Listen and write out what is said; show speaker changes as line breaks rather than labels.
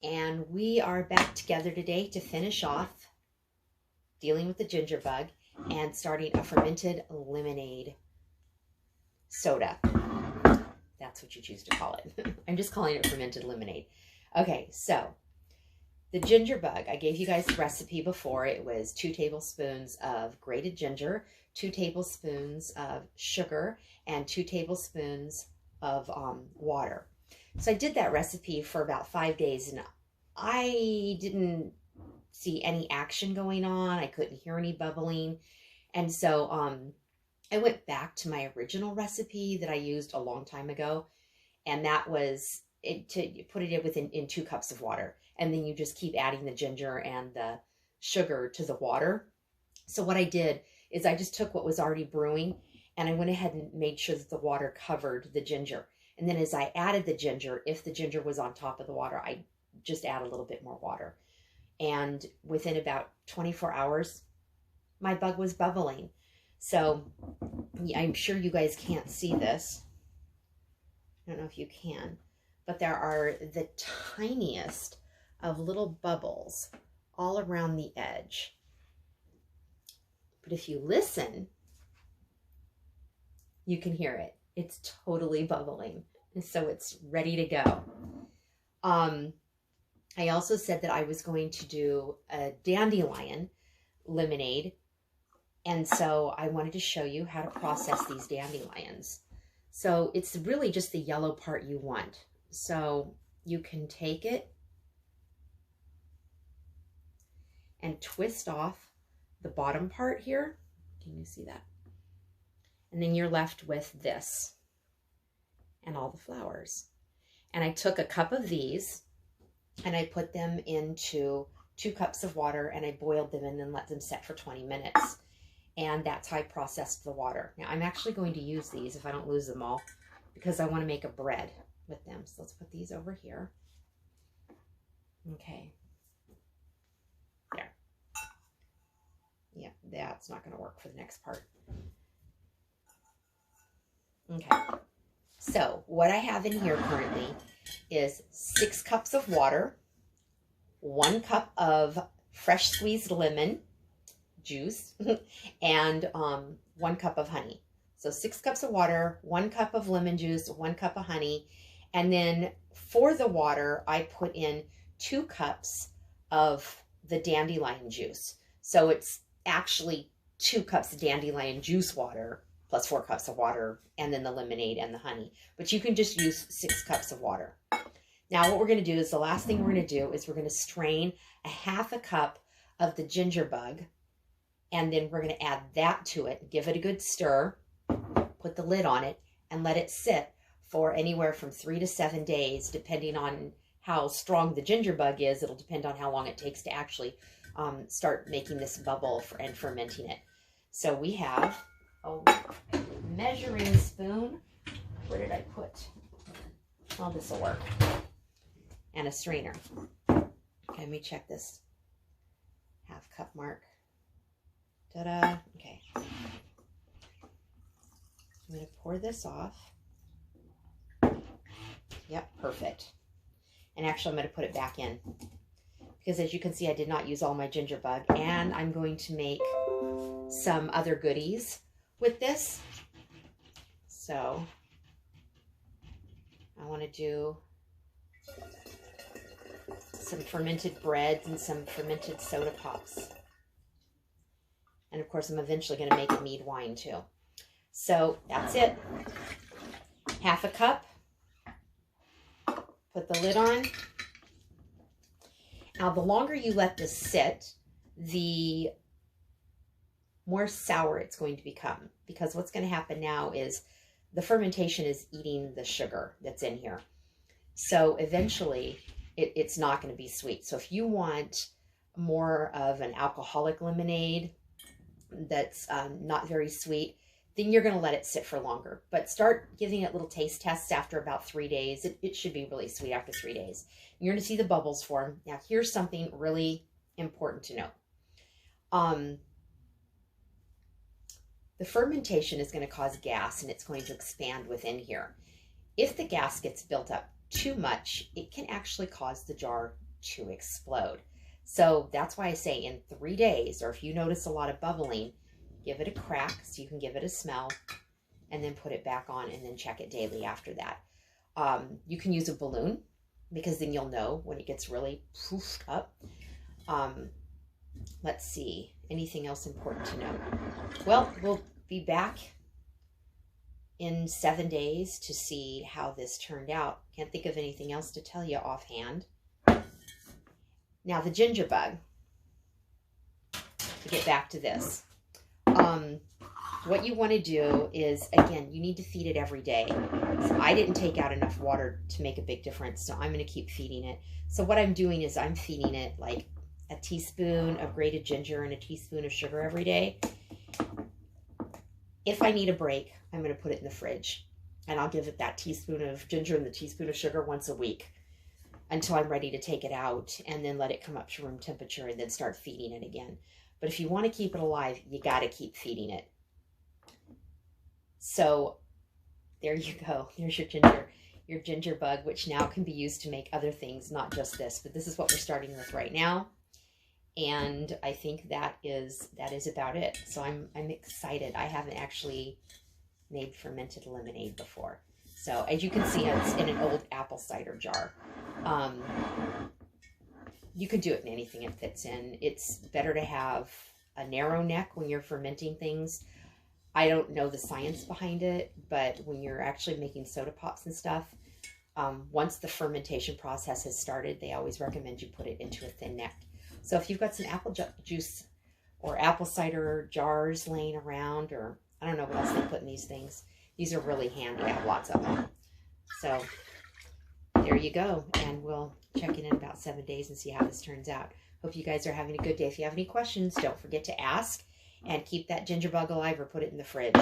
And we are back together today to finish off dealing with the ginger bug and starting a fermented lemonade soda. That's what you choose to call it. I'm just calling it fermented lemonade. Okay, so the ginger bug, I gave you guys the recipe before. It was 2 tablespoons of grated ginger, 2 tablespoons of sugar, and 2 tablespoons of water. So I did that recipe for about 5 days, and I didn't see any action going on. I couldn't hear any bubbling. And so I went back to my original recipe that I used a long time ago. And that was to put it in 2 cups of water. And then you just keep adding the ginger and the sugar to the water. So what I did is I just took what was already brewing and I went ahead and made sure that the water covered the ginger. And then as I added the ginger, if the ginger was on top of the water, I just add a little bit more water. And within about 24 hours, my bug was bubbling. So I'm sure you guys can't see this. I don't know if you can, but there are the tiniest of little bubbles all around the edge. But if you listen, you can hear it. It's totally bubbling. And so it's ready to go. I also said that I was going to do a dandelion lemonade. And so I wanted to show you how to process these dandelions. So it's really just the yellow part you want. So you can take it and twist off the bottom part here. Can you see that? And then you're left with this and all the flowers. And I took a cup of these and I put them into 2 cups of water and I boiled them and then let them set for 20 minutes. And that's how I processed the water. Now I'm actually going to use these if I don't lose them all because I want to make a bread with them. So let's put these over here. Okay. There. Yeah, that's not going to work for the next part. Okay. So what I have in here currently is 6 cups of water, 1 cup of fresh squeezed lemon juice, and 1 cup of honey. So 6 cups of water, 1 cup of lemon juice, 1 cup of honey. And then for the water, I put in 2 cups of the dandelion juice. So it's actually 2 cups of dandelion juice water plus 4 cups of water, and then the lemonade and the honey. But you can just use 6 cups of water. Now what we're going to do is the last thing we're going to do is we're going to strain a 1/2 cup of the ginger bug, and then we're going to add that to it, give it a good stir, put the lid on it, and let it sit for anywhere from 3 to 7 days, depending on how strong the ginger bug is. It'll depend on how long it takes to actually start making this bubble and fermenting it. So we have a measuring spoon. Where did I put? Oh, this will work. And a strainer. Okay, let me check this 1/2 cup mark. Ta-da. Okay. I'm going to pour this off. Yep, perfect. And actually, I'm going to put it back in. Because as you can see, I did not use all my ginger bug. And I'm going to make some other goodies with this. So I want to do some fermented breads and some fermented soda pops. And of course, I'm eventually going to make a mead wine too. So that's it. 1/2 cup. Put the lid on. Now, the longer you let this sit, the more sour it's going to become. Because what's going to happen now is the fermentation is eating the sugar that's in here. So eventually, it's not going to be sweet. So if you want more of an alcoholic lemonade that's not very sweet, then you're going to let it sit for longer. But start giving it little taste tests after about 3 days. It should be really sweet after 3 days. You're going to see the bubbles form. Now, here's something really important to know. The fermentation is going to cause gas, and it's going to expand within here. If the gas gets built up too much, it can actually cause the jar to explode. So that's why I say in 3 days, or if you notice a lot of bubbling, give it a crack so you can give it a smell, and then put it back on, and then check it daily after that. You can use a balloon, because then you'll know when it gets really poofed up. Let's see, anything else important to know? Well, we'll be back in 7 days to see how this turned out. Can't think of anything else to tell you offhand. Now the ginger bug, to get back to this. What you want to do is, again, you need to feed it every day. So I didn't take out enough water to make a big difference, so I'm going to keep feeding it. So what I'm doing is I'm feeding it like a teaspoon of grated ginger and a teaspoon of sugar every day. If I need a break, I'm going to put it in the fridge, and I'll give it that teaspoon of ginger and the teaspoon of sugar once a week until I'm ready to take it out, and then let it come up to room temperature and then start feeding it again. But if you want to keep it alive, you got to keep feeding it. So there you go. There's your ginger bug, which now can be used to make other things, not just this. But this is what we're starting with right now. And I think that is about it. So I'm excited. I haven't actually made fermented lemonade before. So as you can see, it's in an old apple cider jar. You could do it in anything it fits in. It's better to have a narrow neck when you're fermenting things. I don't know the science behind it, but when you're actually making soda pops and stuff, once the fermentation process has started, they always recommend you put it into a thin neck. So if you've got some apple juice or apple cider jars laying around, or I don't know what else they put in these things, these are really handy. I have lots of them. So there you go. And we'll check in about 7 days and see how this turns out. Hope you guys are having a good day. If you have any questions, don't forget to ask, and keep that ginger bug alive or put it in the fridge.